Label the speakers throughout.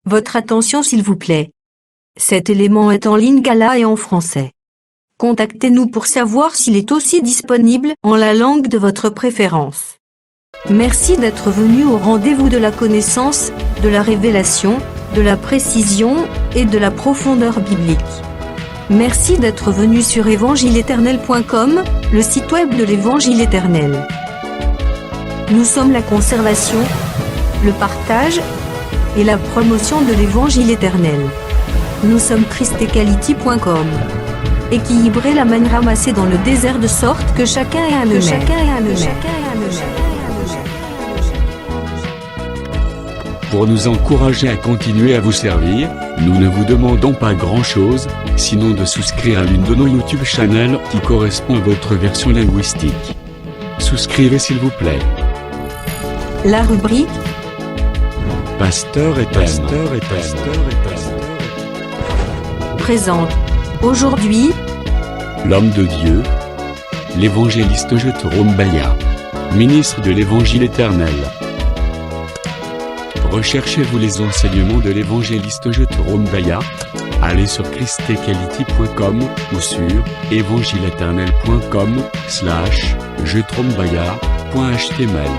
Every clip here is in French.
Speaker 1: Votre attention s'il vous plaît. Cet élément est en lingala et en français. Contactez-nous pour savoir s'il est aussi disponible en la langue de votre préférence. Merci d'être venu au rendez-vous de la connaissance, de la révélation, de la précision et de la profondeur biblique. Merci d'être venu sur évangileéternel.com, le site web de l'Évangile éternel. Nous sommes la conservation, le partage et la promotion de l'Évangile éternel. Nous sommes christequality.com. Équilibrer la manne ramassée dans le désert de sorte que chacun ait un maître.
Speaker 2: Pour nous encourager à continuer à vous servir, nous ne vous demandons pas grand-chose, sinon de souscrire à l'une de nos YouTube channels qui correspond à votre version linguistique. Souscrivez s'il vous plaît.
Speaker 1: La rubrique
Speaker 2: Pasteur et thème.
Speaker 1: présente. Aujourd'hui,
Speaker 2: L'homme de Dieu, l'évangéliste Jethro Mbaya, ministre de l'Évangile éternel. Recherchez-vous les enseignements de l'évangéliste Jethro Mbaya? Allez sur christequality.com ou sur évangiletournel.com/jetrombaya.html.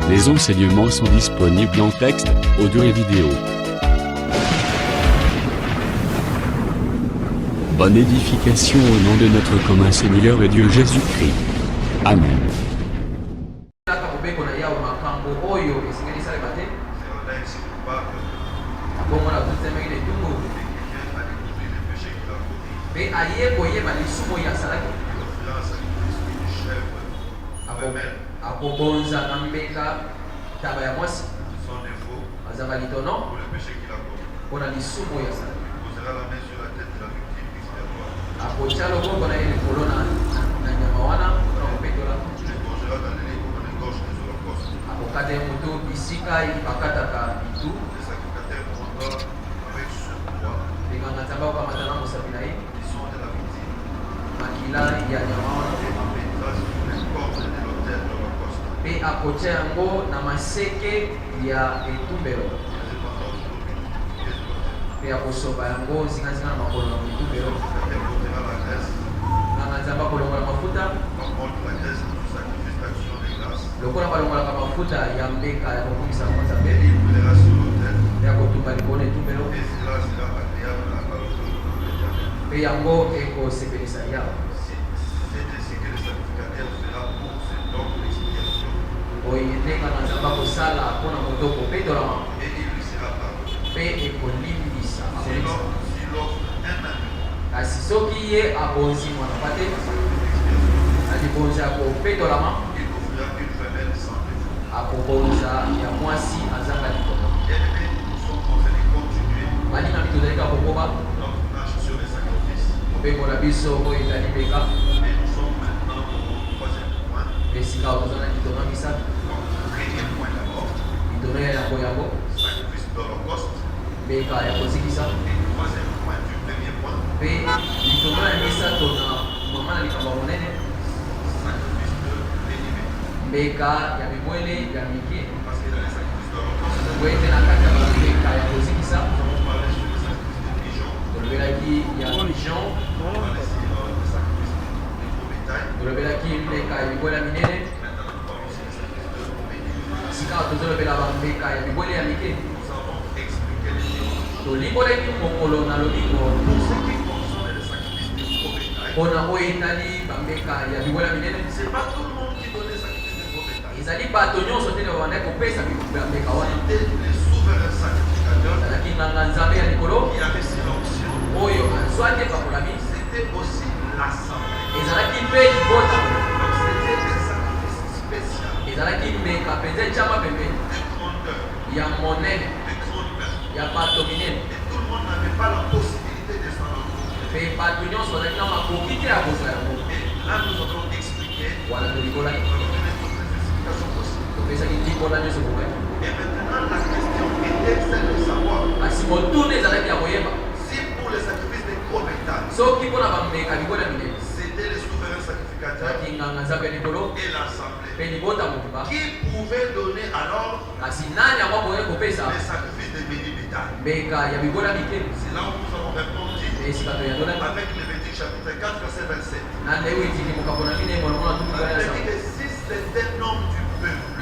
Speaker 2: Les enseignements sont disponibles en texte, audio et vidéo. Bonne édification au nom de notre commun Seigneur et Dieu Jésus-Christ. Amen.
Speaker 3: Akobonza na mbeka taba ya mwasi azaba litono mpona lisumu ya sala akotia loboko na ye likolo na nyama wana mpona kopetola akokata ye moto bisika bakataka bitu enganga nzambe akokamata na mosapi na ye makila ya nyama wana pe akotia yango na maseke ya etumbelo pe akosoba yango zingazinga na makolo na etumbelo nganga nzambe akolongola mafuta lokola balongolaka mafuta ya mbeka ya kokumisa yango nzambe pe akotumba likolo etumbelo pe yango ekosepelisa yawe oyendenga na nzambe akosala mpona moto kopetolama mpe ekolimbisa kasi soki ye abonzi mwana pate alibonza ya kopetolama akobonza ya mwasi azanga likolo baninga mitozalika kokoba kopembola biso oyo ezali mbeka esika ozana litona misato litona ya yango yango mbeka ya kozikisa mpe litona ya misato na mama na likambo monene mbeka ya mibwele ya mike wete na kati ya bambeka ya kozikisa tolobelaki ya pigeon tolobelaki mbeka ya mibwele ya minene sika tozolobela bambeka ya mibwele ya mike tolimbolaki mokolo na lobiko mpona oyo etali bambeka ya mibwele ya minene ezali bato nyonso te babandaki kopesa bambeka wana ezalaki nganga nzambe ya likolo oyo azwa te bakolami ezalaki mpe libota ezalaki mbeka mpenza etyama pembeni ya monene ya bato minene mpe bato nyonso bazalaki na makoki te ya kozwa yango wana tolikolaki topesaki libola nyonso kokai kasi motuna ezalaki ya koyeba soki mpona bambeka libola minene bakinganga nzambe ya likolo mpe libota motuba
Speaker 4: qui pouvait donner alors
Speaker 3: kasi nani yango akoki kopesa
Speaker 4: les sacrifices de béni. bétail.
Speaker 3: C'est
Speaker 4: là où nous avons répondu avec Lévitique chapitre 4, verset 27. La Bible dit que si c'est un homme du peuple,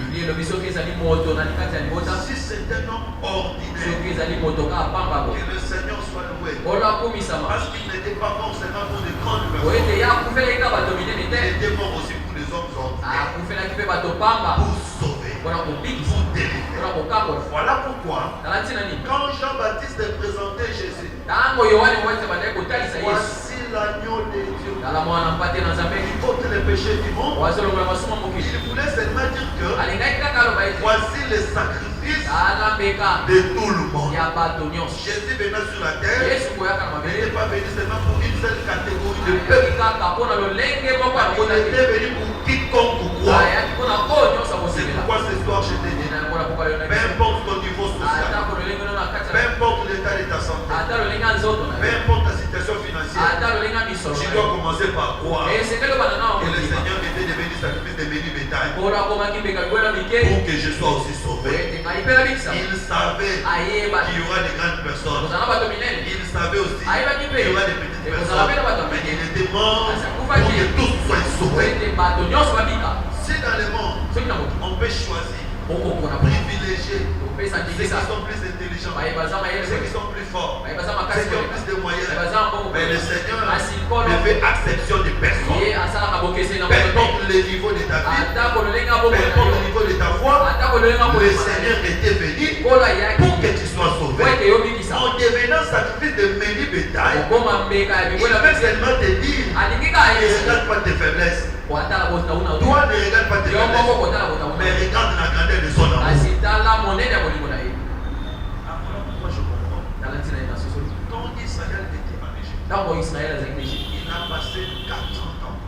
Speaker 4: si c'est un homme ordinaire, que le Seigneur soit loué, parce qu'il n'était pas mort seulement pour de grandes personnes, il était mort aussi pour les hommes ordinaires, pour sauver, pour délivrer. Voilà pourquoi, quand Jean-Baptiste est présenté Jésus, voici l'agneau de Dieu qui porte les péchés du monde, il voulait seulement dire que voici le sacrifice de tout le monde. Jésus venant sur la terre, il n'était pas venu seulement pour une seule catégorie de peuple, il était venu pour quiconque croit. C'est pourquoi ce soir je te dis, peu importe ton niveau social, peu importe l'état de ta santé, peu importe ta situation financière, tu dois commencer par croire que le Seigneur était devenu sacrifice de béni bétail pour que je sois aussi sauvé. Il savait qu'il y aura des grandes personnes. Il savait aussi qu'il y aura des petites personnes. Mais il était mort pour que tous soient sauvés. Si dans le monde, on peut choisir, privilégier ceux qui sont plus intelligents, ceux qui sont plus forts, ceux qui ont plus de moyens, mais le Seigneur ne fait exception de personne. Peu importe le niveau de ta vie, peu importe le niveau de ta foi, le Seigneur était venu pour que tu sois sauvé. En devenant sacrifice de béni bétail, il veut seulement te dire, ne regarde pas tes faiblesses. Toi ne regarde pas tes faiblesses, mais regarde la grandeur de son amour. Moi je comprends. Quand Israël était en Égypte, il a passé 400 ans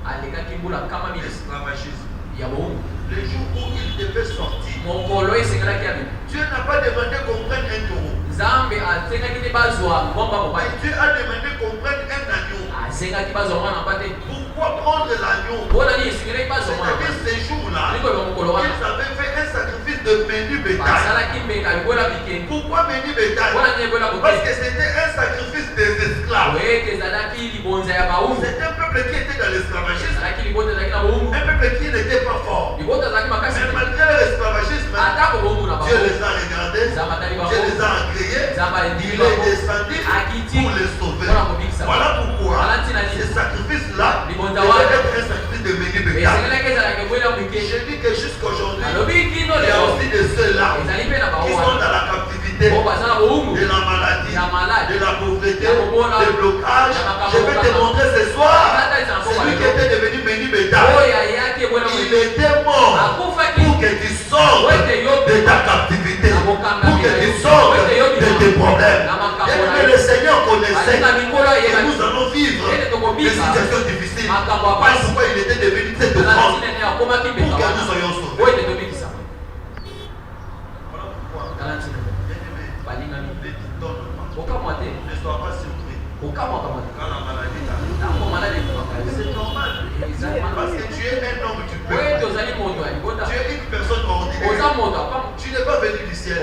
Speaker 4: d'esclavagisme. Le jour où il devait sortir, Dieu n'a pas demandé qu'on prenne un taureau. Dieu a demandé qu'on prenne un agneau. Pourquoi prendre l'agneau? C'est-à-dire ces jours-là, ils avaient fait un sacrifice de béni bétail. Pourquoi béni bétail? Parce que c'était un sacrifice des esclaves. C'était un peuple qui était dans l'esclavagisme, un peuple qui n'était pas fort. Mais malgré l'esclavagisme, Dieu les a regardés, Dieu les a agréés, il est descendu pour les sauver. Voilà pourquoi ce sacrifice-là devait être un sacrifice de béni bétail. Je dis que jusqu'aujourd'hui, il y a aussi de ceux-là qui sont dans la captivité, de la maladie, de la pauvreté, des blocages. Je vais te montrer ce soir celui qui était devenu béni bétail. Il était mort pour que tu sortes de ta captivité, pour que tu sortes de tes problèmes. Et le Seigneur connaissait que nous allons vivre des situations difficiles. Voilà pourquoi il était devenu cette offrande pour que nous soyons sauvés. Voilà pourquoi, bien-aimé, ne t'y donne pas. Ne sois pas surpris quand la maladie t'arrive. C'est normal. Parce que tu es un homme du peuple. Tu es une personne ordinaire. Tu n'es pas venu du ciel.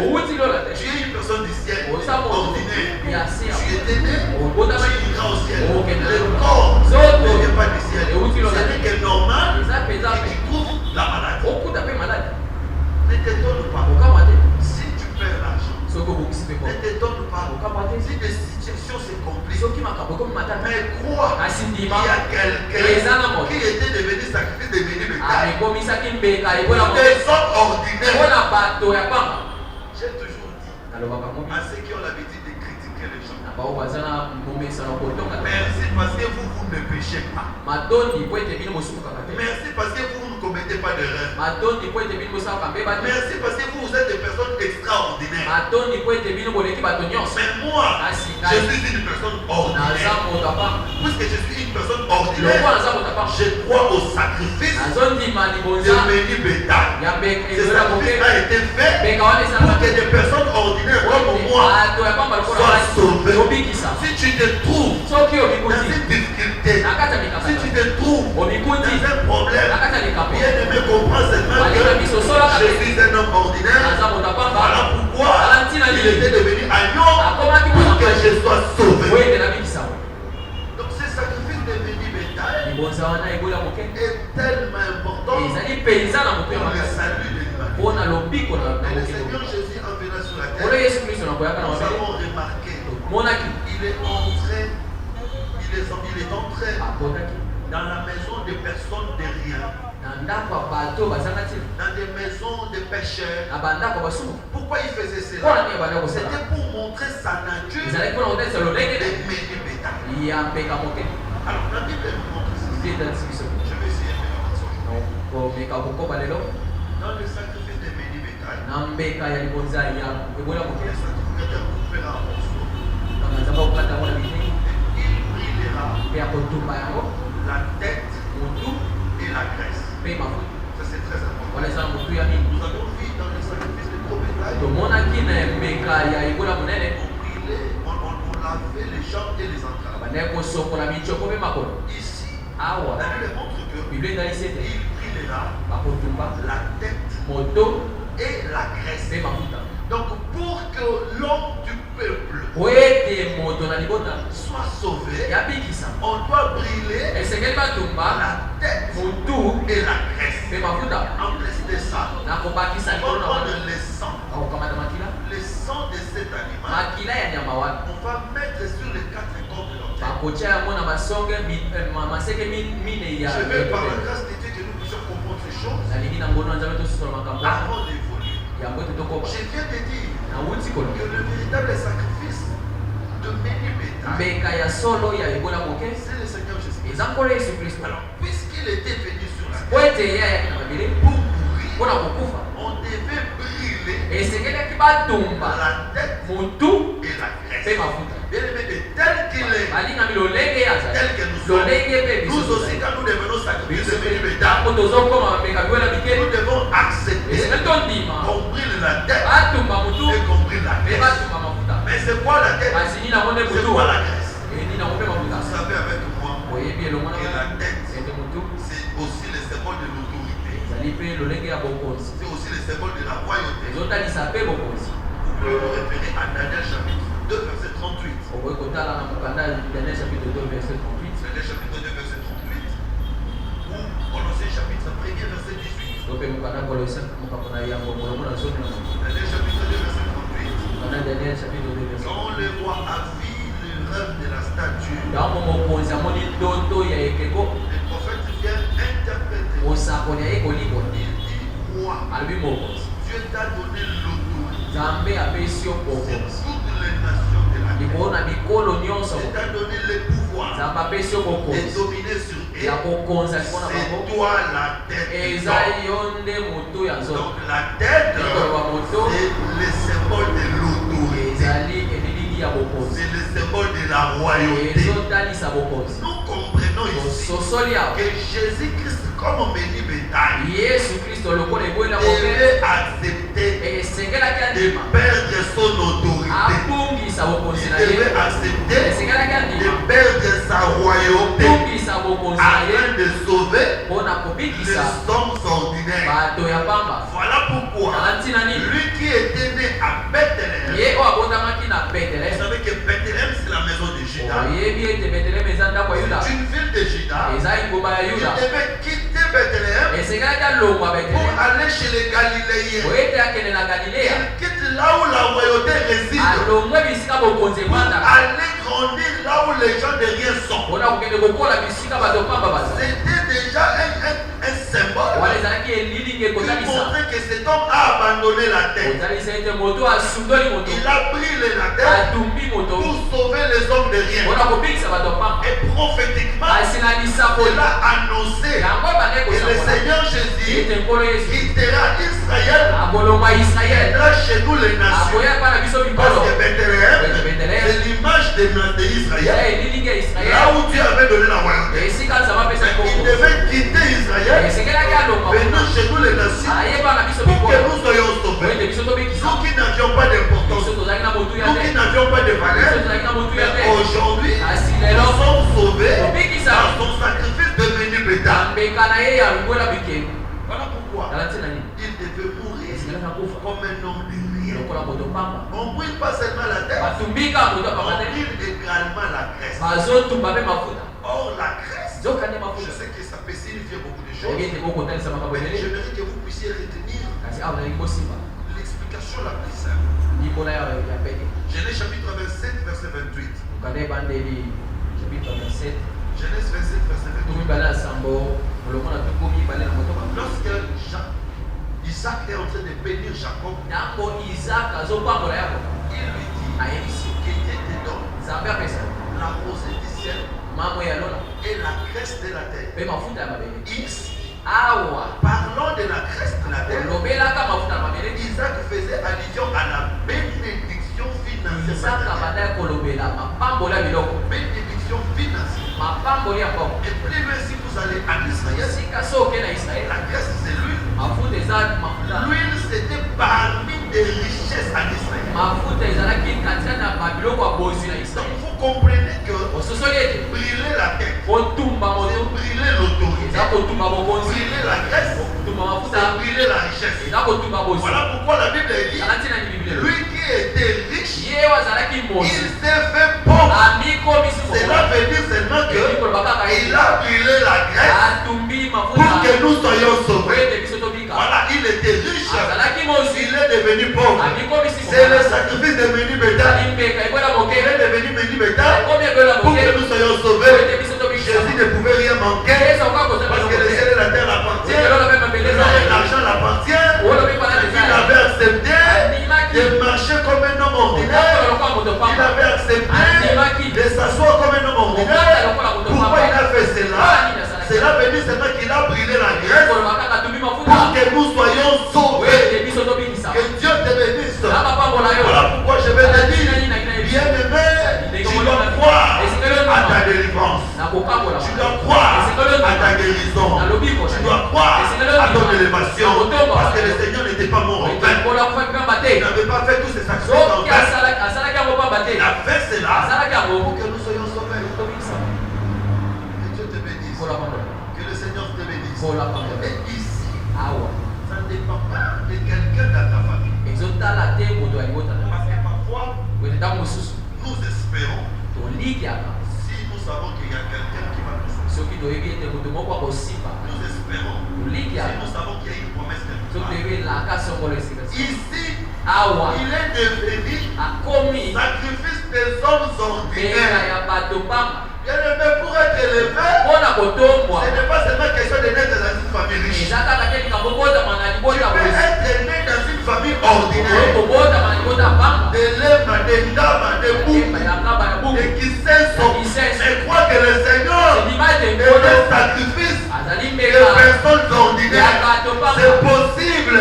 Speaker 4: Tu es une personne du ciel ordinaire. Tu étais né, tu iras au ciel. Le corps ne vient pas du ciel. C'est que normal et tu trouves la maladie. Ne t'étonne pas. Si tu perds l'argent, ne t'étonne pas. Si des situations se compliquent, mais crois qu'il y a quelqu'un qui était devenu sacrifice de béni bétail. Des hommes ordinaires. J'ai toujours dit à ceux qui ont l'habitude de critiquer les gens, merci parce que vous ne péchez pas. Merci parce que vous ne commettez pas d'erreur. Merci parce que vous êtes des personnes extraordinaires. Mais moi, je suis une personne ordinaire. Puisque je suis une personne ordinaire, je crois au sacrifice de béni bétail. Ce sacrifice a été fait pour que des personnes ordinaires comme moi soient sauvées. Si tu te trouves dans une difficulté, si tu te trouves dans un problème, bien aimé, comprends seulement que je suis un homme ordinaire. Voilà pourquoi il était devenu agneau pour le salut de l'humanité. Et le Seigneur Jésus en venant sur la terre, nous avons remarqué, il est entré dans la maison des personnes de rien, dans des maisons de pécheurs. Pourquoi il faisait cela? C'était pour montrer sa nature de béni bétail. Alors la Bible nous montre ceci. Je vais essayer de faire attention. Dans le sacrifice de béni bétail, le sacrificateur coupera un morceau. Il brûlera la tête et la graisse. Ça c'est très important. Nous avons vu dans le sacrifice de gros bétail, on lavait les jambes et les entrailles. Ici, la Bible montre que il brûlera la tête et la graisse. Donc pour que l'homme du peuple soit sauvé, on doit brûler la tête et la graisse. En plus de ça, on va prendre le sang. Le sang de cet animal, on va mettre sur les 4 corps de l'autel. Je veux par la grâce de Dieu que nous puissions comprendre ces choses avant d'évoluer. Je viens de dire que le véritable sacrifice de béni bétail, c'est le Seigneur Jésus. Alors, puisqu'il était venu sur la terre pour mourir, on devait brûler la tête et la graisse. Bien aimé, tel qu'il est, tel que nous sommes, nous aussi quand nous devenons sacrifices de béni bétail, nous devons accepter qu'on brûle la tête et qu'on brûle la graisse. Mais c'est quoi la tête? C'est quoi la graisse? Vous savez avec moi que la tête, c'est aussi le symbole de l'autorité. C'est aussi le symbole de la royauté. Vous pouvez vous référer à Daniel chapitre 2 verset 38. Daniel chapitre 2 verset 38. Ou Colossiens chapitre 1er verset 18. Daniel chapitre 2 verset 38. Quand le roi a vu le rêve de la statue, le prophète vient interpréter. Il dit, roi, Dieu t'a donné l'autorité sur toutes les nations de la terre. Il t'a donné le pouvoir de dominer sur eux. C'est toi la tête. Donc la tête, c'est le symbole de l'autorité. C'est le symbole de la royauté. Nous comprenons ici que Jésus-Christ, comme béni bétail, devait accepter de perdre son autorité. Il devait accepter de perdre sa royauté afin de sauver les hommes ordinaires. Voilà pourquoi lui qui était né à Bethléem, vous savez que Bethléem c'est la maison de Juda, c'est une ville de Juda, il devait quitter Bethléem pour aller chez les Galiléens. Il quitte là où la royauté réside pour aller grandir là où les gens de rien sont. C'était déjà un symbole qui montrait que cet homme a abandonné la terre. Il a brûlé la terre pour sauver les hommes de rien. Et prophétiquement, il a annoncé que le Seigneur Jésus quittera Israël, viendra chez nous les nations. Parce que Bethléem, c'est l'image d'Israël, là où Dieu avait donné la royauté. Il devait quitter Israël, venir chez nous les nations, pour que nous soyons sauvés. Nous qui n'avions pas d'importance, nous qui n'avions pas de valeur, mais aujourd'hui, nous sommes sauvés par son sacrifice de béni bétail. Voilà pourquoi il devait mourir comme un homme de rien. On ne brûle pas seulement la tête, on brûle également la graisse. Or la graisse, je sais que ça peut signifier beaucoup de choses. choses. Mais j'aimerais que vous puissiez retenir l'explication la plus simple. Genèse chapitre 27, verset 28. Genèse 27, verset 28. Lorsque Isaac est en train de bénir Jacob, il lui dit que Dieu te donne la rosée du ciel et la graisse de la terre. Ici, parlant de la graisse de la terre, Isaac faisait allusion à la bénédiction financière. Bénédiction financière. Et plus loin, si vous allez en Israël, la graisse c'est l'huile. L'huile c'était parmi des richesses en Israël. Donc vous comprenez que brûler la tête, brûler l'autorité, brûler la graisse, c'est brûler la richesse. Voilà pourquoi la Bible dit, lui qui était riche, il s'est fait pauvre. Cela veut dire seulement qu'il a brûlé la graisse pour que nous soyons sauvés. Voilà, il était riche, il est devenu pauvre. C'est le sacrifice de menu bétail. Il est devenu menu bétail pour que nous soyons sauvés. Jésus ne pouvait rien manquer parce que le ciel et la terre l'appartiennent, l'argent l'appartient. Il avait accepté de marcher comme un homme ordinaire. Il avait accepté de s'asseoir comme un homme ordinaire. Pourquoi il a fait cela? Cela veut dire seulement qu'il a brûlé la graisse pour que nous soyons sauvés. Que Dieu te bénisse. Voilà pourquoi je vais te dire, bien-aimé, tu dois croire à ta délivrance. Tu dois croire à ta guérison. Tu dois croire à ton élévation. Parce que le Seigneur n'était pas mort en vain. Il n'avait pas fait tous ces sacrifices en vain. Il a fait cela pour que nous soyons sauvés. Que Dieu te bénisse. Que le Seigneur te bénisse. Et ici, ça ne dépend pas de quelqu'un dans ta famille. Parce que parfois, nous espérons, si nous savons qu'il y a quelqu'un qui va nous sauver. Nous espérons, si nous savons qu'il y a une promesse de nous. Ici, il est devenu sacrifice des hommes ordinaires. Bien-aimé, pour être élevé, ce n'est pas seulement question de naître dans une famille riche. Tu peux être né dans une famille ordinaire. De l'Ema, de Ndama, de Bou, et qui sait son. Mais crois que le Seigneur est un sacrifice de personnes ordinaires. C'est possible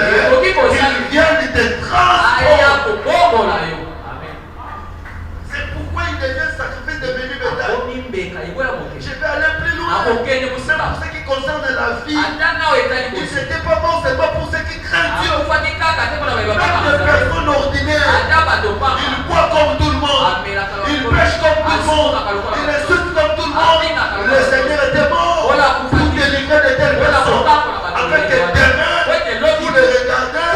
Speaker 4: qu'il vienne te transformer. C'est pourquoi il devient sacrifice de menu bétail. Je vais aller plus loin. Même pour ce qui concerne la vie, il n'était pas bon seulement pour ceux qui craignent Dieu. Même les personnes ordinaires, ils boivent comme tout le monde, ils pêchent comme tout le monde, ils insultent comme tout le monde. Le Seigneur était mort pour délivrer de telles personnes. Afin que demain, vous les regardez,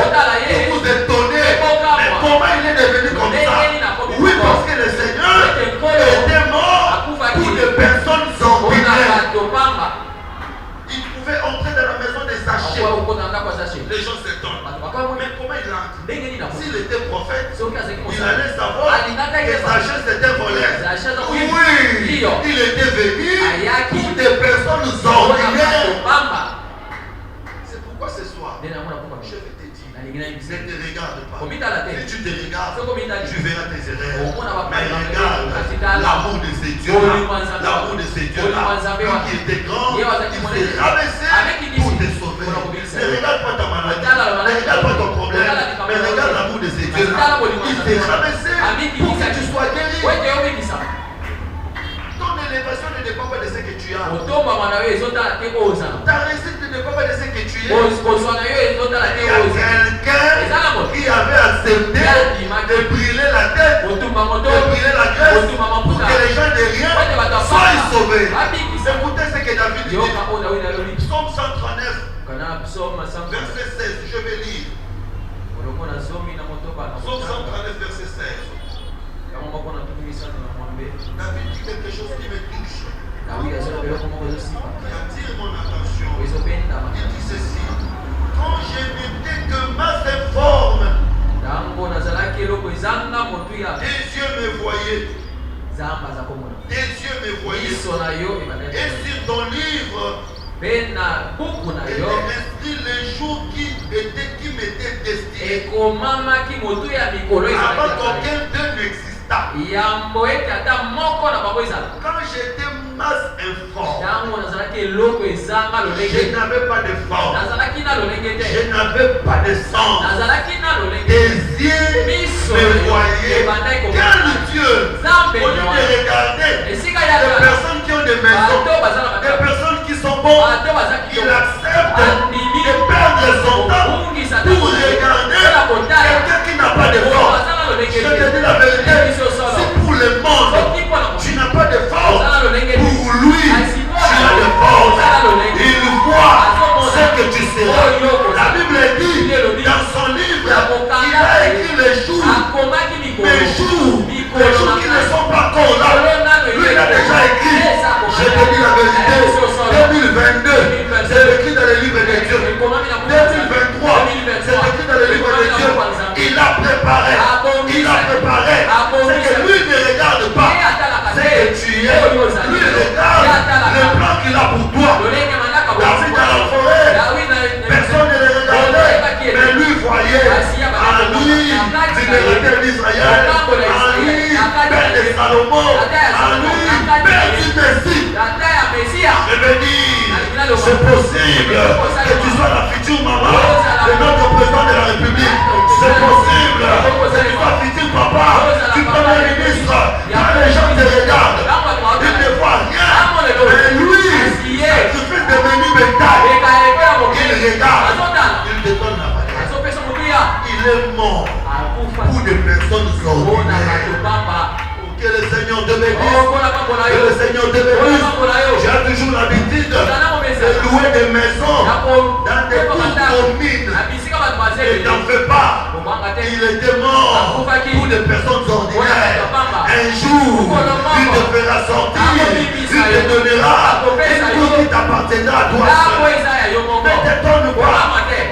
Speaker 4: vous vous étonnez. Mais comment il est devenu comme ça? Oui, parce que le Seigneur était mort pour des personnes ordinaires. Il pouvait entrer dans la maison des sachets. Les gens s'étonnent. Mais comment il entre? S'il était prophète, il allait savoir que sachets c'était volé. Oui, il était venu pour des personnes ordinaires. C'est pourquoi ce soir, je vais te dire, ne te regarde pas. Si tu te regardes, tu verras tes erreurs. Mais regarde l'amour de ces dieux-là. L'amour de ces dieux-là. Lui qui était grand, il s'est rabaissé pour te sauver. Ne regarde pas ta maladie, ne regarde pas ton problème, mais regarde l'amour de ces dieux-là. Il s'est rabaissé pour que tu sois guéri. Ton élévation ne dépend pas de ce que tu as. Ta réussite ne dépend pas de ce que tu es. Il y a quelqu'un qui avait accepté de brûler la tête, de brûler la graisse, pour que les gens de rien soient sauvés. Écoutez ce que David dit. Psaume 139, verset 16. Je vais lire. Psaume 139, verset 16. David dit quelque chose qui me touche, qui attire mon attention. yeux me voyaient. Tes yeux me voyaient. Et sur ton livre était inscrit les jours qui m'étaient destinés. Avant qu'aucun d'eux n'existât. Quand j'étais masse informe, je n'avais pas de forme, je n'avais pas de sens. Tes yeux me voyaient. Quel Dieu, au lieu de regarder les personnes qui ont des maisons, des personnes qui sont bonnes, il accepte de perdre son temps pour regarder quelqu'un qui n'a pas de force. Je te dis la vérité, si pour le monde tu n'as pas de force, pour lui tu as de force. Il voit ce que tu seras. La Bible dit dans son livre, il a écrit les jours qui ne sont pas encore là. Lui il a déjà écrit. Je te dis la vérité, 2022 c'est écrit dans le livre de Dieu. 2023 c'est écrit dans le livre de Dieu. Il a préparé ce que lui ne regarde pas, c'est que tu es. Lui regarde le plan qu'il a pour toi. David dans la forêt, personne ne le regardait, mais lui voyait en lui libérateur d'Israël, en lui père de Salomon, en lui père du Messie. Je veux dire, c'est possible que tu sois la future maman de notre président de la République. C'est possible que tu sois futur papa, tu prends un ministre. Quand les gens te regardent, ils ne voient rien. Mais lui, sacrifice de menu bétail, il regarde, il te donne la valeur. Il est mort pour des personnes ordinaires. Que le Seigneur te bénisse. Que le Seigneur te bénisse. J'ai toujours l'habitude de louer des maisons dans des cours communes. Et t'en fais pas. Il était mort pour des personnes ordinaires. Un jour, il te fera sortir. Il te donnera une cour qui t'appartiendra à toi seul. Ne t'étonne pas.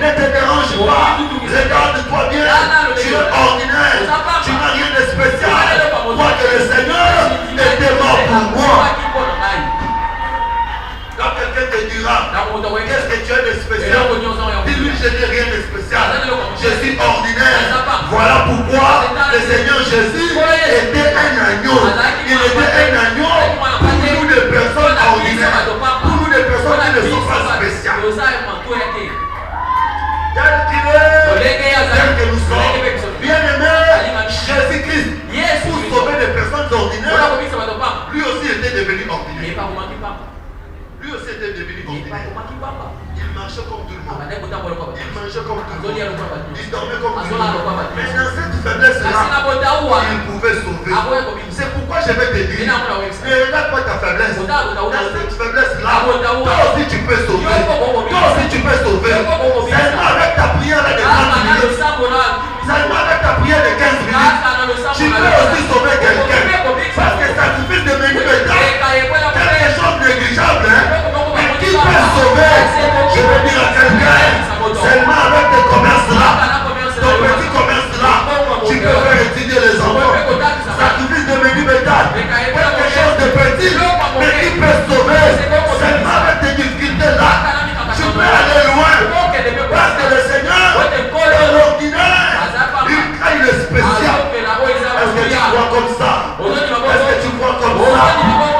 Speaker 4: Ne te dérange pas. Regarde-toi bien. Tu es ordinaire. Tu n'as rien de spécial. Moi que le Seigneur était mort pour moi. Quand quelqu'un te dira, qu'est-ce que tu as de spécial? Dis-lui, je n'ai rien de spécial. Je suis ordinaire. Voilà pourquoi le Seigneur Jésus était un agneau. Il était un agneau pour nous des personnes ordinaires. Pour nous des personnes qui ne sont pas spéciales. Tel qu'il est, tel que nous sommes. Bien-aimé, Jésus-Christ, pour sauver des personnes ordinaires, lui aussi était devenu ordinaire. Lui aussi était devenu ordinaire. Il marchait comme tout le monde. Il mangeait comme tout le monde. Il dormait comme tout le monde. Mais dans cette faiblesse-là, il pouvait sauver. C'est pourquoi je vais te dire, ne regarde pas ta faiblesse. Dans cette faiblesse-là, toi aussi tu peux sauver. Toi aussi tu peux sauver. Seulement avec ta prière de 30 minutes. Seulement avec ta prière de 15 minutes. Tu peux aussi sauver quelqu'un. Parce que ça suffit de mener le temps. Quelque chose de négligeable, mais qui peut sauver? Je veux dire à quelqu'un, seulement avec tes commerces-là, ton petit commerce-là, tu peux faire étudier les enfants. Ça suffit de mener le temps. Quelque chose de petit, mais qui peut sauver? Seulement avec tes difficultés-là, tu peux aller loin. Parce que le Seigneur est l'ordinaire. Il crée le spécial. Est-ce que tu crois comme ça? Est-ce que tu crois comme ça?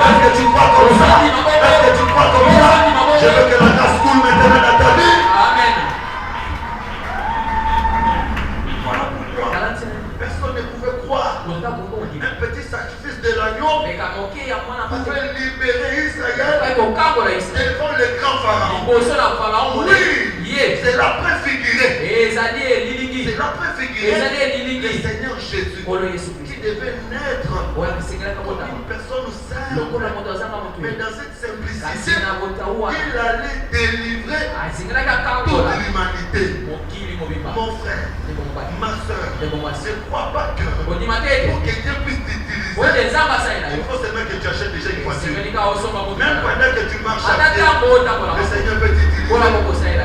Speaker 4: Est-ce que tu crois comme ça? Est-ce que tu crois comme ça? Je veux que la grâce coule maintenant dans ta vie. Amen. Voilà pourquoi personne ne pouvait croire. Un petit sacrifice de l'agneau pouvait libérer Israël devant le grand pharaon. Oui, c'est la préfigurée. C'est la préfigurée du Seigneur Jésus qui devait naître comme une personne simple. Mais dans cette simplicité, il allait délivrer toute l'humanité. Mon frère, ma soeur, ne crois pas que pour que Dieu puisse t'utiliser, il faut seulement que tu achètes déjà une voiture. Même pendant que tu marches à pied, le Seigneur peut t'utiliser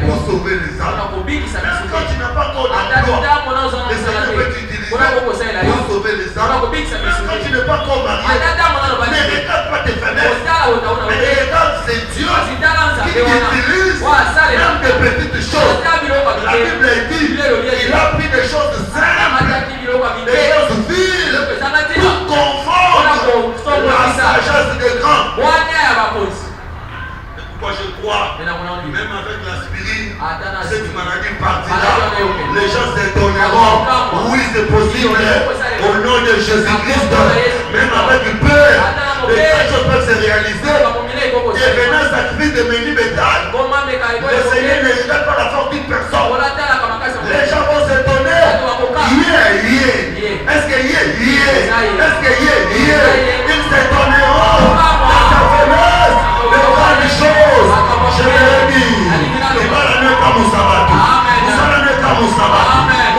Speaker 4: pour sauver les âmes. Même quand tu n'as pas encore d'emploi, le Seigneur peut t'utiliser pour sauver les âmes. Même quand tu n'es pas encore marié, ne regarde pas tes faiblesses, mais regarde, c'est Dieu qui utilise même des petites choses. La Bible dit, il a pris des choses simples, des choses viles, pour confondre la sagesse des grands. C'est pourquoi je crois, même avec l'aspirine, cette maladie partira, les gens s'étonneront. Oui, c'est possible, au nom de Jésus-Christ, même avec peur, les choses peuvent se réaliser. Et venant sacrifice de menu bétail, le Seigneur ne regarde pas la force d'une personne. Les gens vont s'étonner. Est-ce que est-ce que ils s'étonneront de sa faiblesse, de grandes choses. Je l'ai dit. Il va la nuit comme au sabbat. Il va la nuit comme au sabbat.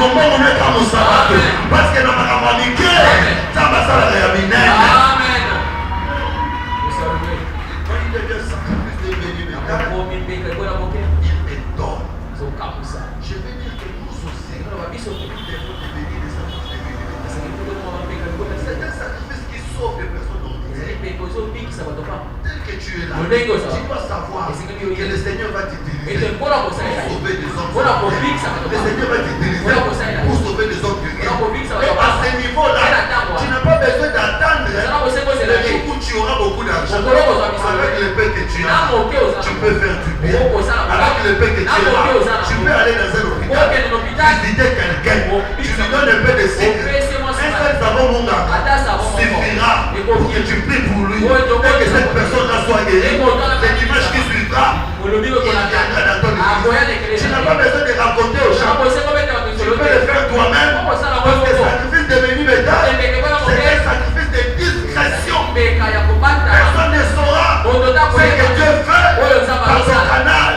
Speaker 4: Mon bon n'est comme au sabbat. Parce que dans ma ramanique, ça va ça la réaminer. Quand il devient sacrifice de béni bétail, il est donne. Je veux dire que nous aussi, nous devons bénir les sacrifices de béni bétail. C'est un sacrifice qui sauve les personnes ordinaires. Tel que tu es là, tu dois savoir que le Seigneur va t'utiliser pour sauver des hommes. Le Seigneur va t'utiliser pour sauver des hommes de rien. Et à ce niveau-là, tu n'as pas besoin d'attendre le jour où tu auras beaucoup d'argent. Avec le paix que tu as, tu peux faire du bien. Avec le paix que tu as, tu peux aller dans un hôpital, visiter quelqu'un, tu lui donnes un peu de secret. Un seul savon mon gars suffira pour que tu pries pour lui et que cette personne-là soit guérie. C'est l'image qui suivra. Il viendra dans ton église. Tu n'as pas besoin de raconter aux gens. Tu peux le faire toi-même. Parce que le sacrifice de béni bétail, c'est un sacrifice de discrétion. Personne ne saura ce que Dieu fait par ton canal.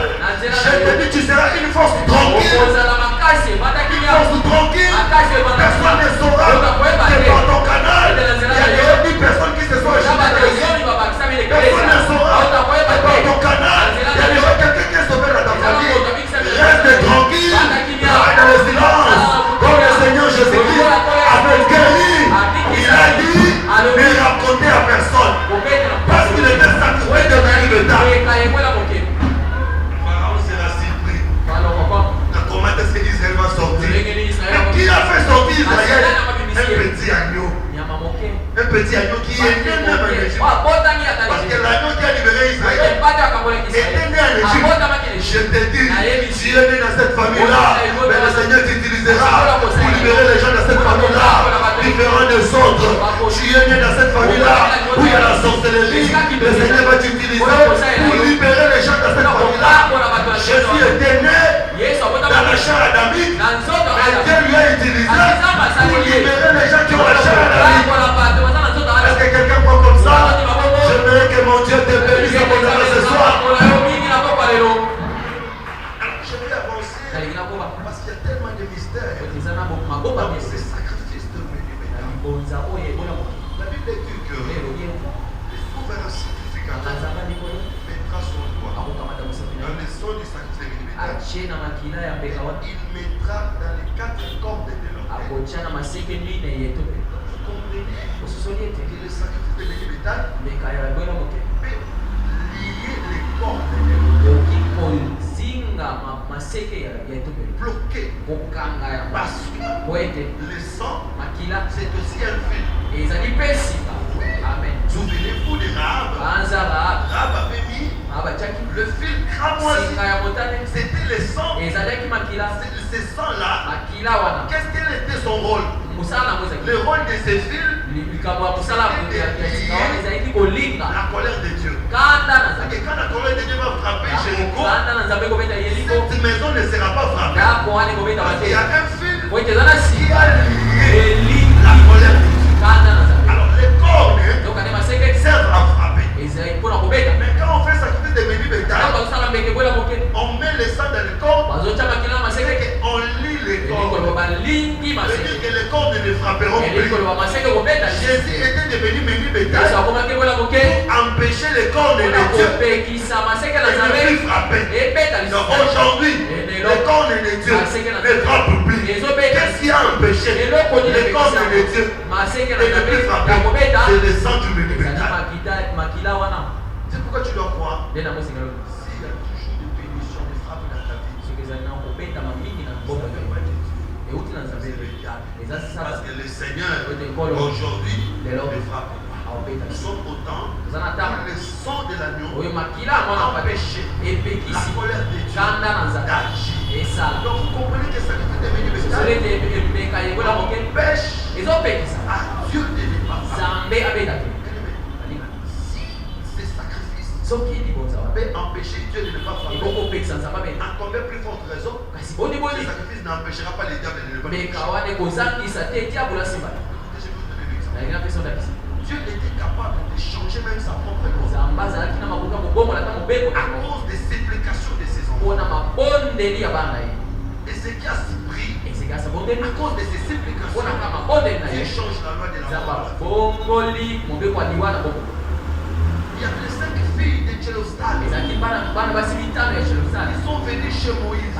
Speaker 4: Je te dis, tu seras une force tranquille. Une force tranquille. Personne ne saura que par ton canal, il y a déjà 10 personnes qui se sont échappées de la vie. Personne ne saura que par ton canal, il y a déjà quelqu'un qui est sauvé dans ta famille. Reste tranquille, travaille dans le silence. Comme le Seigneur Jésus-Christ avait guéri, il a dit, ne racontez à personne. Parce qu'il était sacrifié de béni bétail. Pharaon sera surpris. Comment est-ce que Israël va sortir? Mais qui a fait sortir Israël? Un petit agneau. Un petit agneau qui est né même en Égypte. Parce que l'agneau qui a libéré Israël était né en Égypte. Je te dis, tu es né dans cette famille-là, mais le Seigneur t'utilisera pour libérer les gens dans cette famille-là, différents des autres. Tu es né dans cette famille-là où il y a la sorcellerie, le Seigneur va t'utiliser pour libérer les gens dans cette famille-là. Jésus était né dans la chair adamique, et Dieu lui a utilisé pour libérer les gens qui ont la chair adamique. Est-ce que quelqu'un croit comme ça? J'aimerais que mon Dieu te bénisse abondamment ce soir. Je vais avancer parce qu'il y a tellement de mystères dans ces sacrifices de béni bétail. La Bible dit que le souverain sacrificateur mettra son doigt dans le sang du sacrifice de béni bétail. Il mettra dans les 4 cordes de l'autel. Comprenez que le sacrifice de béni bétail peut lier les cordes de l'autel. Bloqué. Parce que le sang, c'est aussi un fil. Souvenez-vous de Rahab. Rahab avait mis le fil cramoisi. C'était le sang. Ce sang-là, qu'est-ce quel était son rôle? Le rôle de ces fils, la colère de Dieu. Et quand la colère de Dieu va frapper Jéricho, cette maison ne sera pas frappée. Parce qu'il y a un fil qui a lié la colère de Dieu. Alors les cornes servent à frapper. Mais quand on fait sacrifice de béni bétail, on met le sang dans le corps, on lit les corps. C'est-à-dire que les corps ne frapperont plus. Jésus était devenu béni bétail pour empêcher les corps de Dieu de ne plus frapper. Donc aujourd'hui, les corps de Dieu ne frappent plus. Qu'est-ce qui a empêché les corps de Dieu et de plus frapper? C'est le sang du bénéfice. C'est pourquoi tu dois croire. S'il y a toujours des pénitions, des frappes dans ta vie, parce que le Seigneur aujourd'hui ne frappe pas. Nous sommes au temps où le sang de l'agneau a empêché la colère de Dieu d'agir. Donc vous comprenez que ça fait des bénéfices empêche à Dieu de ne pas frapper. Si ces sacrifices peut empêcher Dieu de ne pas frapper, en combien plus forte raison, ces sacrifices n'empêchera pas les diables de ne pas frapper. Dieu était capable de changer même sa propre loi à cause des supplications de ses enfants. Et ce qui a pris à cause de ces supplications, Dieu change la loi de la mort. Il y a les 5 filles de Tchelostal. Ils sont venus chez Moïse.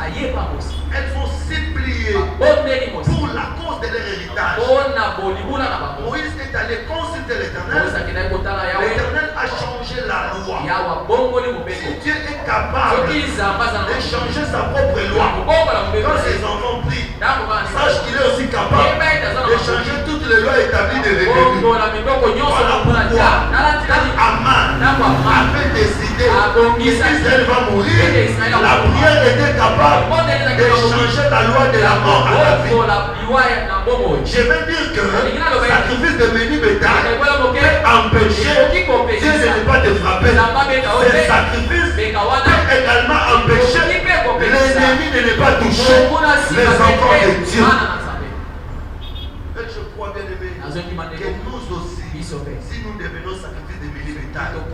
Speaker 4: Elles ont supplié pour la cause de leur héritage. Moïse est allé consulter l'Éternel. L'Éternel a changé la loi. Si Dieu est capable de changer sa propre loi, quand ses enfants prient, sache qu'il est aussi capable de changer toutes les lois établies de l'Église. Voilà pourquoi Aman avait décidé qu'Israël va mourir. La prière était capable de changer la loi de la mort à la vie. Je veux dire que le sacrifice de Méni Bétail peut empêcher Dieu de ne pas te frapper. Ce sacrifice peut également empêcher l'ennemi de ne pas toucher les enfants de Dieu. Et je crois bien aimé que nous aussi, si nous devenons sacrifice de Méni Bétail, nous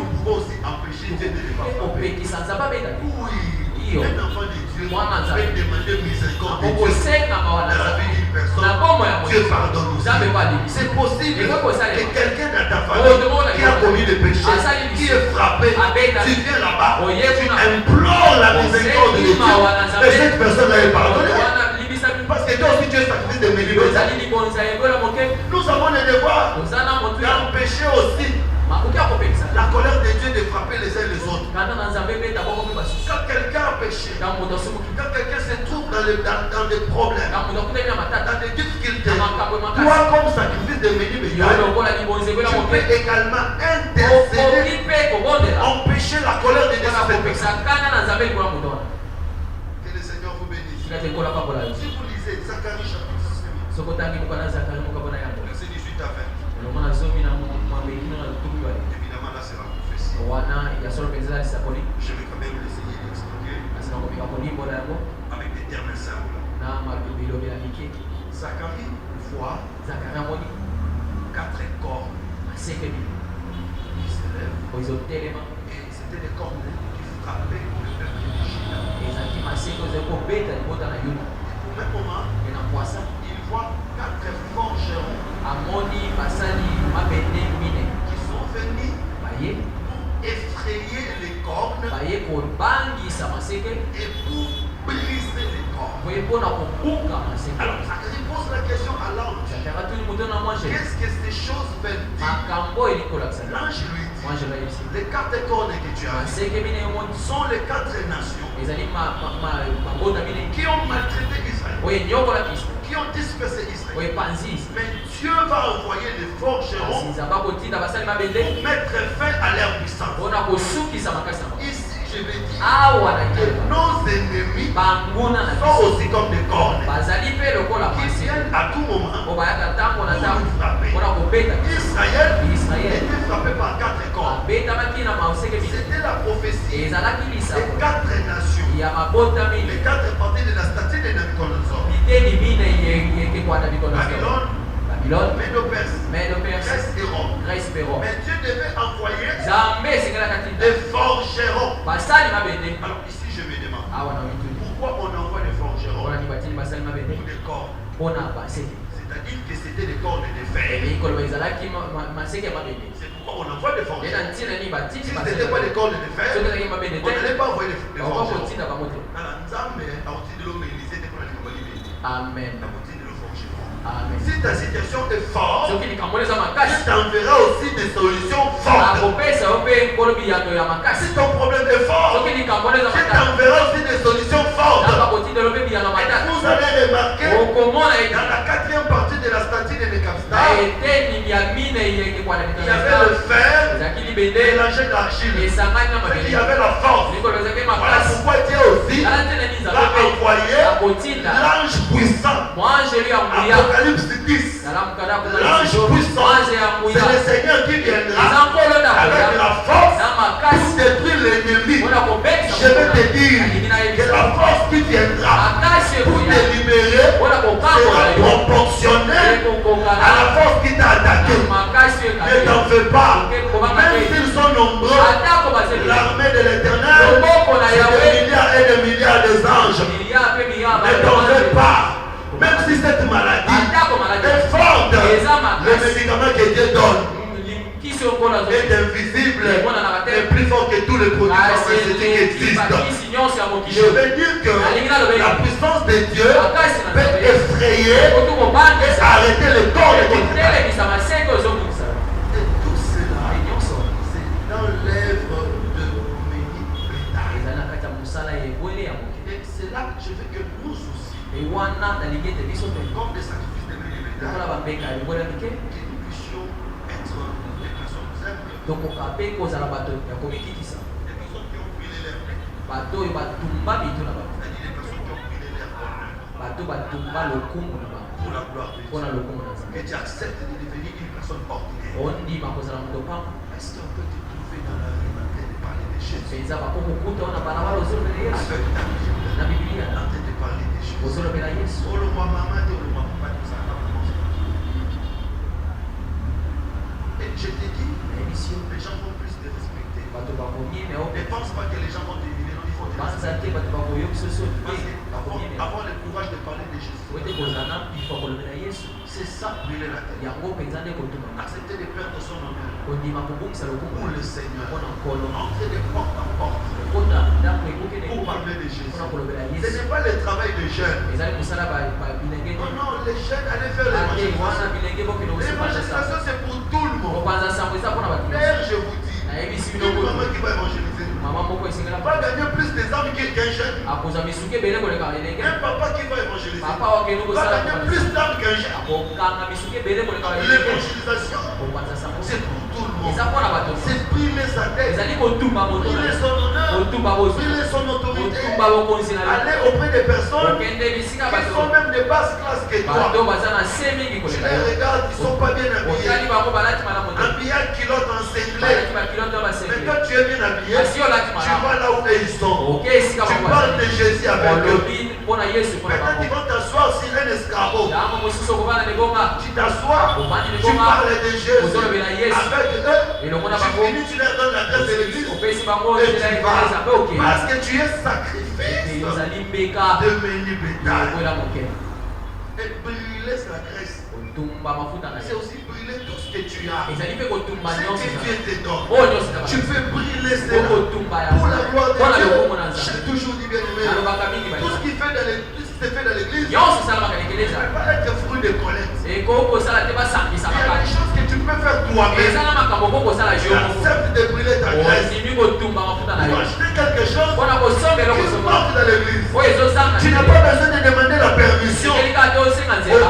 Speaker 4: pouvons aussi empêcher Dieu de ne pas frapper. Oui, un enfant de Dieu peut demander miséricorde de Dieu dans la vie d'une personne. Dieu pardonne aussi. C'est possible que quelqu'un dans ta famille qui a commis des péchés, qui est frappé, tu viens là-bas, tu implores la miséricorde de Dieu et cette personne-là est pardonnée. Parce que toi aussi tu es sacrifice de Méni Bétail. Nous avons le devoir d'empêcher aussi la colère de Dieu de frapper les uns les autres. Quand quelqu'un a péché, quand quelqu'un se trouve dans des problèmes, dans des difficultés, toi comme sacrifice de Méni Bétail, tu peux également intercéder, empêcher la colère de Dieu sur cette personne. Que le Seigneur vous bénisse. Si vous lisez Zacharie chapitre 6, verset 18 à 20. Évidemment, là c'est la prophétie. Je vais quand même essayer d'expliquer avec des termes simples. Zacharie voit 4 cornes qui s'élèvent. Et c'était des cornes qui frappaient le peuple de Juda. Au même moment, il voit 4 forgerons qui sont venus pour effrayer les cornes et pour briser les cornes. Alors, Zacharie pose la question à l'ange. Qu'est-ce que ces choses veulent dire? L'ange lui dit, les 4 cornes que tu as sont les 4 nations qui ont maltraité Israël, qui ont dispersé Israël. Mais Dieu va envoyer des forgerons pour mettre fin à leur puissance. Ici, je vais dire que nos ennemis sont aussi comme des cornes qui viennent à tout moment pour nous frapper. Israël était frappé par 4 cornes. C'était la prophétie des 4 nations, les 4 parties de la statue de Nabucodonosor. Babylone, Médo-Perse, Grèce et Rome. Mais Dieu devait envoyer des forgerons. Alors ici je me demande, pourquoi on envoie des forgerons pour des corps? C'est-à-dire que c'était des cordes de fer. C'est pourquoi on envoie des forgerons. Si ce n'était pas des cordes de fer, on n'allait pas envoyer des forgerons. Alors Nzambe a aussi de l'homme Élisée.
Speaker 3: Amen. Amen.
Speaker 4: Si ta situation est forte,
Speaker 3: Dieu
Speaker 4: Dieu t'enverra aussi des solutions fortes. Si ton problème est fort, Dieu t'enverra aussi des solutions fortes. Vous allez remarquer dans la 4e partie de la statue de Mekapsta, il y avait le fer mélangé d'argile. Il y avait la force. Voilà pourquoi Dieu aussi va envoyer l'ange puissant. Apocalypse 10. L'ange puissant, c'est le Seigneur qui viendra avec la force pour détruire l'ennemi. Je vais te dire que la force qui viendra pour te libérer sera proportionnelle à la force qui t'a attaqué. Ne t'en fais pas. Même s'ils sont nombreux, l'armée de l'Éternel, c'est des milliards et des milliards d'anges. Ne t'en fais pas. Même si cette maladie est forte, le médicament que Dieu donne est invisible et plus fort que tous les produits pharmaceutiques qui existent. Je veux dire que la puissance de Dieu peut effrayer et arrêter le corps de ton frère. Et tout cela, c'est dans l'œuvre de Méni Bétail. Et c'est là que je veux que nous aussi, comme des sacrifices de Méni Bétail, que nous puissions être des personnes simples. Des personnes qui ont brûlé leur tête. C'est-à-dire des personnes qui ont brûlé leur honneur pour la gloire de Dieu. Que tu acceptes de devenir une personne ordinaire. Est-ce qu'on peut te trouver dans la rue en train de parler de Jésus? Avec ta Bible, en train de parler de Jésus. Oh le moi maman, oh le moi papa, tout ça. Et je te dis, les gens vont plus te respecter. Ne pense pas que les gens vont te humilier, non, il faut te respecter. Parce qu'avoir le courage de parler de Jésus, c'est ça, brûler la tête. Accepter de perdre son honneur pour le Seigneur. Entrer de porte en porte pour parler de Jésus. Ce n'est pas le travail des jeunes. Non, non, les jeunes allaient faire l'évangélisation. L'évangélisation, c'est pour tout le monde. Père, je vous dis, une maman qui va évangéliser, va gagner plus des âmes qu'un jeune. Un papa qui va évangéliser va gagner plus d'âmes qu'un jeune. L'évangélisation, c'est pour tout le monde. C'est brûler sa tête, brûler son honneur, brûler son autorité, aller auprès des personnes qui sont même de basse classe que toi. Tu les regardes, ils ne sont pas bien habillés. Habillés à culotte encinglée. Mais quand tu es bien habillé, tu vas là où ils sont. Tu parles de Jésus avec eux. Maintenant, ils vont t'asseoir sur un escargot. Tu t'assois, tu parles de Jésus avec eux. Tu finis, tu leur donnes l'adresse de l'église. Et tu vas. Parce que tu es sacrifice de Méni Bétail. Et brûler la graisse, c'est aussi brûler tout ce que tu as. Ce que Dieu te donne. Tu peux brûler cela pour la gloire de Dieu. J'ai toujours dit bien aimé, tout ce qui se fait dans l'église ne peut pas être fruit de collecte. Il y a des choses que tu peux faire toi-même. Accepte de brûler ta graisse. Pour acheter quelque chose qui manque dans l'église. Tu n'as pas besoin de demander la permission au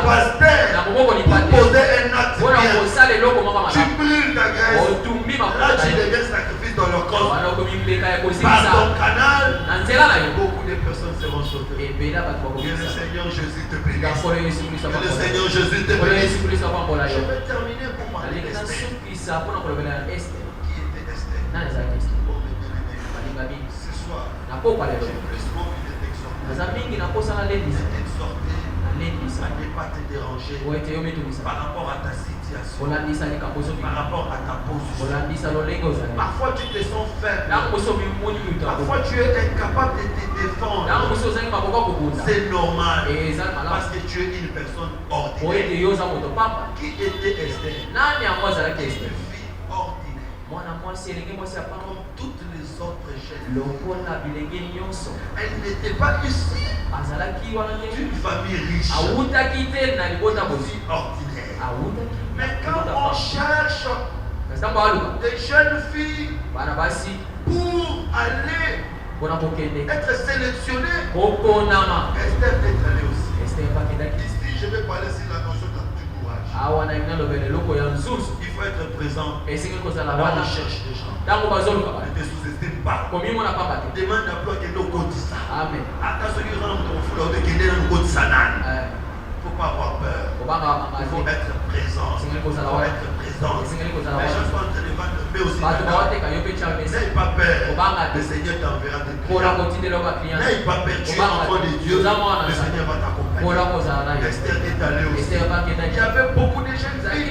Speaker 4: pasteur pour poser un acte bien. Tu brûles ta graisse. Là, tu deviens sacrifice dans leur corps. Par ton canal, beaucoup de personnes seront sauvées. Que le Seigneur Jésus te bénisse. Que le Seigneur Jésus te bénisse. Je vais terminer pour parler d'Esther. Qui était Esther? Ce soir, j'ai plus souvent une exhortation. À ne pas te déranger par rapport à ta situation, par rapport à ta position. Parfois tu te sens faible. Parfois tu es incapable de te défendre. C'est normal parce que tu es une personne ordinaire. Qui était Esther? Une fille ordinaire. Comme toutes les autres jeunes.
Speaker 3: Elle
Speaker 4: Elle n'était pas issue d'une famille riche, aussi ordinaire. Mais quand on cherche des jeunes filles pour aller être sélectionnées, Esther est allée aussi. Ici, je vais parler sur la notion du courage. Il faut être présent quand on cherche des gens. Ne te sous-estime pas. Demande à toi que nous cotise ça. Attends, ceux qui ont il ne faut pas avoir peur. Il faut être présent. Il faut être présent. Les gens sont en train de vendre, mais aussi n'aie pas peur. Le Seigneur t'enverra des clients. N'aie pas peur. Tu es enfant de Dieu. Le Seigneur va t'accompagner. Esther est allée aussi. Il y avait beaucoup de jeunes filles.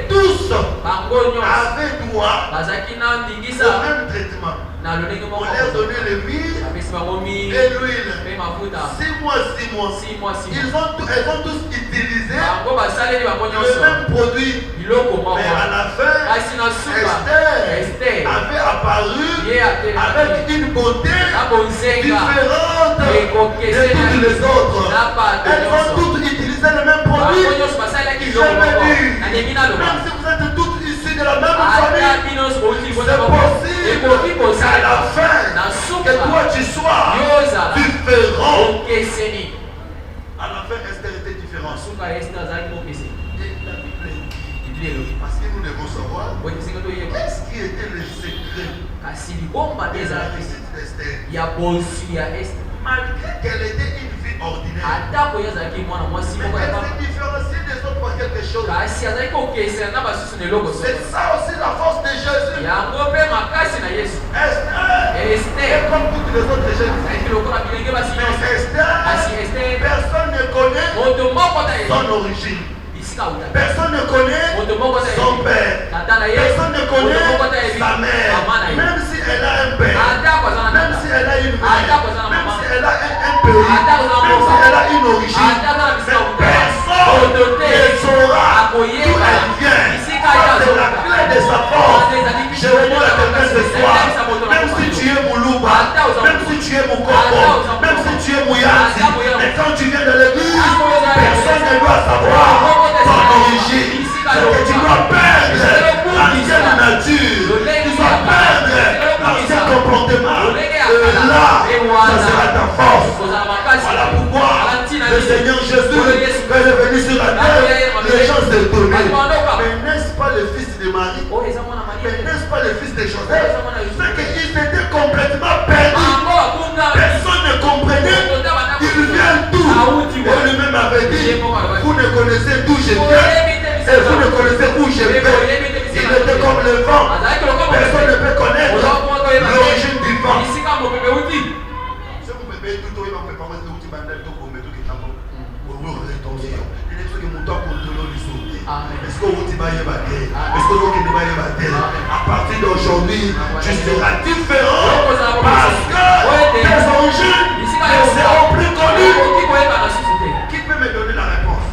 Speaker 4: Tous avaient droit au même traitement. On leur donnait le myrrhe et l'huile. 6 mois. Elles ont tous utilisé le même produit. Mais à la fin, Esther avait apparu avec une beauté différente de toutes les autres. Elles ont toutes utilisé le même produit. Je me dis, même si vous êtes toutes issues de la même famille, c'est possible qu'à la fin, que toi tu sois différent. À la fin, Esther était différente. Parce que nous devons savoir qu'est-ce qui était le secret de la réussite d'Esther. Malgré qu'elle était une vie ordinaire, mais elle s'est différenciée des autres par quelque chose. C'est ça aussi la force de Jésus. Esther est comme toutes les autres jeunes. Mais Esther, personne ne connaît son origine. Personne ne connaît son père. Personne ne connaît sa mère. Même si elle a un père, même si elle a une mère, même si elle a un pays, même si elle a une origine, personne ne saura d'où elle vient. Ça, c'est la clé de sa force. Je veux dire à quelqu'un ce soir, même si tu es Moulouba, même si tu es Moukoko, même si tu es Mouyati, mais quand tu viens de l'église, personne ne doit savoir ton origine. C'est que tu dois perdre l'ancienne nature, tu dois perdre l'ancien comportement. Là, ça sera ta force. Voilà pourquoi le Seigneur Jésus, quand il est venu sur la terre, les gens s'étonnaient. Mais n'est-ce pas le fils de Marie? Mais n'est-ce pas le fils de Joseph? C'est qu'ils étaient complètement perdus. Personne ne comprenait. Il vient d'où? Et lui-même avait dit, vous ne connaissez d'où je viens et vous ne connaissez où je vais. Il était comme le vent. Personne ne peut connaître l'origine du vent. Est-ce que vous à partir d'aujourd'hui, tu seras différent parce que tes origines ne seront plus connues. Qui peut me donner la réponse?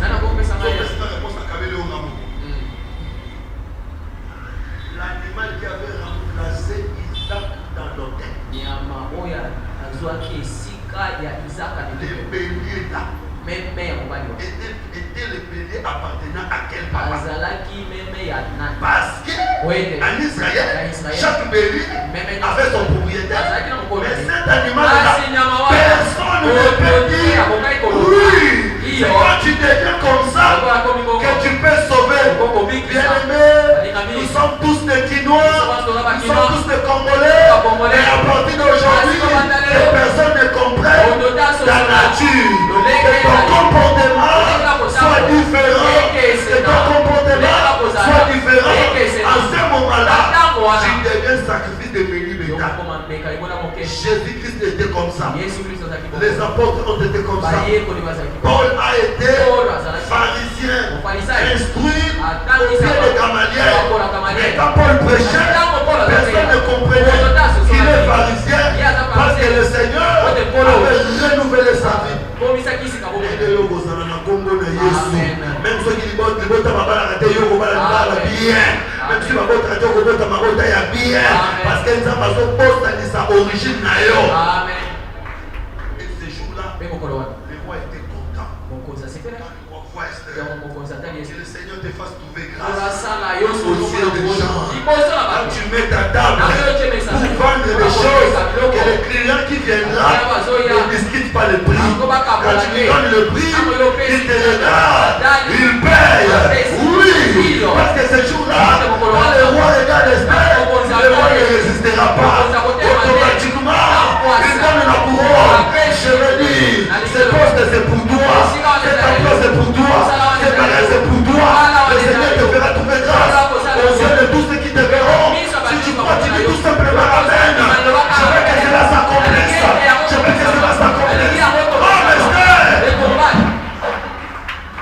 Speaker 4: L'animal qui avait remplacé Isaac dans l'autel. Les béliers là. Était le bélier appartenant à quel papa? Parce qu'en Israël, chaque bélier avait son propriétaire. Mais cet animal-là, personne ne peut dire oui. C'est quand tu deviens comme ça que tu peux sauver. Bien-aimés, nous sommes tous des Guinois, nous sommes tous des Congolais. Et à partir d'aujourd'hui, les personnes ne comprennent la nature. Que ton comportement soit différent. Que ton comportement soit différent. En ce moment-là, tu deviens sacrifice de béni béta. Jésus-Christ était comme ça. Les apôtres ont été comme ça. Paul a été pharisien, instruit au pied de Gamaliel. Mais quand Paul prêchait, personne ne comprenait qu'il est pharisien parce que le Seigneur avait renouvelé sa vie. Même ceux qui disent bien. Même si ma botte a dit que ma botte est bien. Parce que nous avons besoin de sa origine.
Speaker 3: Amen.
Speaker 4: Et ce jour-là,
Speaker 3: Mais mon colon.
Speaker 4: le roi était content.
Speaker 3: Mon cause ça c'est fait là. Mon cause ça
Speaker 4: Que le Seigneur te fasse trouver
Speaker 3: Pour la
Speaker 4: grâce.
Speaker 3: salle là, yo
Speaker 4: Au ciel des gens.
Speaker 3: Il pose ça
Speaker 4: Quand
Speaker 3: là-bas.
Speaker 4: tu mets ta table pour vendre des choses, que le client qui viendra ne discute pas le prix. Quand tu lui donnes le prix, il te regarde, il paye. Oui, parce que ce jour-là, quand le roi regarde l'esprit, le roi ne résistera pas. Automatiquement, il donne la couronne. Je veux dire, ce poste c'est pour toi, cet emploi c'est pour toi, ce palais c'est pour toi. Le Seigneur te fera trouver grâce aux yeux de tous ceux qui te verront. Si tu crois, tu dis tout simplement Amen. Je veux que cela s'accomplisse. Je veux que cela s'accomplisse. Oh, mes frères!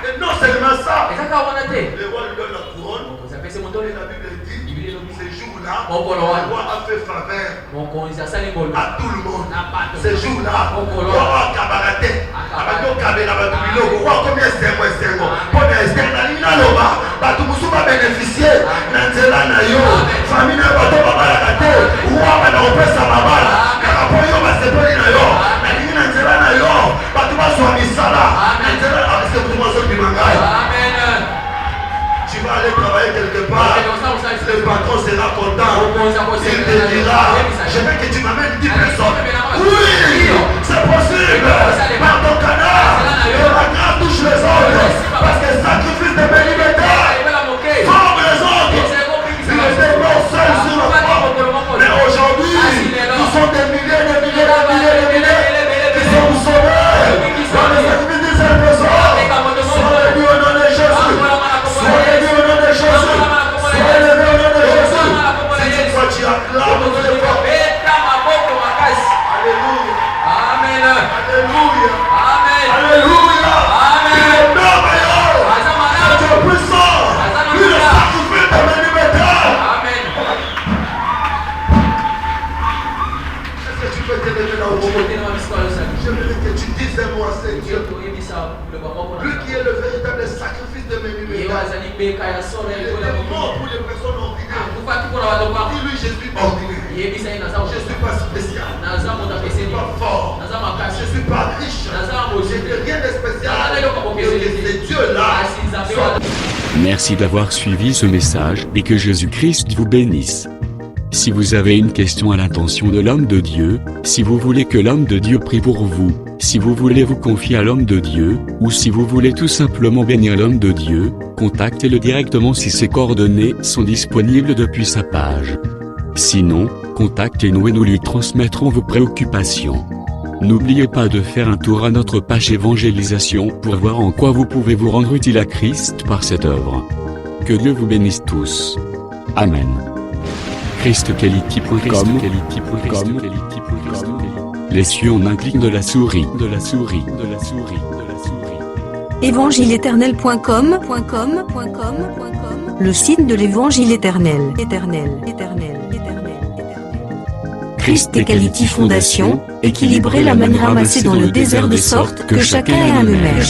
Speaker 4: Et non seulement ça, le roi lui donne la couronne. Et la Bible dit, ce jour-là, le roi a fait faveur à tout le monde. Ce jour-là, le roi a cabareté. Le roi combien c'est moi c'est moi. Combien c'est moi. Batu musuba bénéficier na nzela na yo famille na bato babalaka te roi bana opesa babala kaka po yo basepeli na yo na lingi na nzela na yo bato bazwa misala na nzela parce que tout le monde dit mangai. Tu vas aller travailler quelque part, le patron sera content. Il te dira, je veux que tu m'amènes 10 personnes. Oui, c'est possible. Par ton canard, la grâce touche les autres. Parce que sacrifice de mes libertés forme les autres. Il était mort seul sur le croix. Mais aujourd'hui, nous sommes des milliers qui sont sauvés dans les sacrifices de cette personne. Soyez bénis au nom de Jésus. Soyez bénis au nom de Jésus. Soyez bénis au nom de Jésus. Si cette fois tu acclames, vous allez voir. Alléluia.
Speaker 3: Amen.
Speaker 4: Alléluia.
Speaker 3: Amen.
Speaker 4: Alléluia.
Speaker 3: Amen.
Speaker 4: Il est merveilleux. C'est Dieu puissant. Il est sacrifié de mes libertés.
Speaker 3: Amen.
Speaker 4: Est-ce que tu peux te lever là où tu es? Je veux que tu dises un mot à ce Dieu. Lui qui est le véritable sacrifice de mes libertés. Il était mort pour les personnes ordinaires. Dis-lui, je suis ordinaire. Je ne suis pas spécial. Je ne suis pas fort. Je ne suis pas riche. Je n'ai rien de spécial. Et c'est Dieu-là soit.
Speaker 2: Merci d'avoir suivi ce message et que Jésus-Christ vous bénisse. Si vous avez une question à l'intention de l'homme de Dieu, si vous voulez que l'homme de Dieu prie pour vous, si vous voulez vous confier à l'homme de Dieu, ou si vous voulez tout simplement bénir l'homme de Dieu, contactez-le directement si ses coordonnées sont disponibles depuis sa page. Sinon, contactez-nous et nous lui transmettrons vos préoccupations. N'oubliez pas de faire un tour à notre page évangélisation pour voir en quoi vous pouvez vous rendre utile à Christ par cette œuvre. Que Dieu vous bénisse tous. Amen. ChristQuality.com. Les cieux en un clic de la souris.
Speaker 1: Évangile-éternel.com, le site de l'évangile éternel. Christ Equality Fondation, équilibrer la manne ramassée dans le désert de sorte que chacun ait un le même.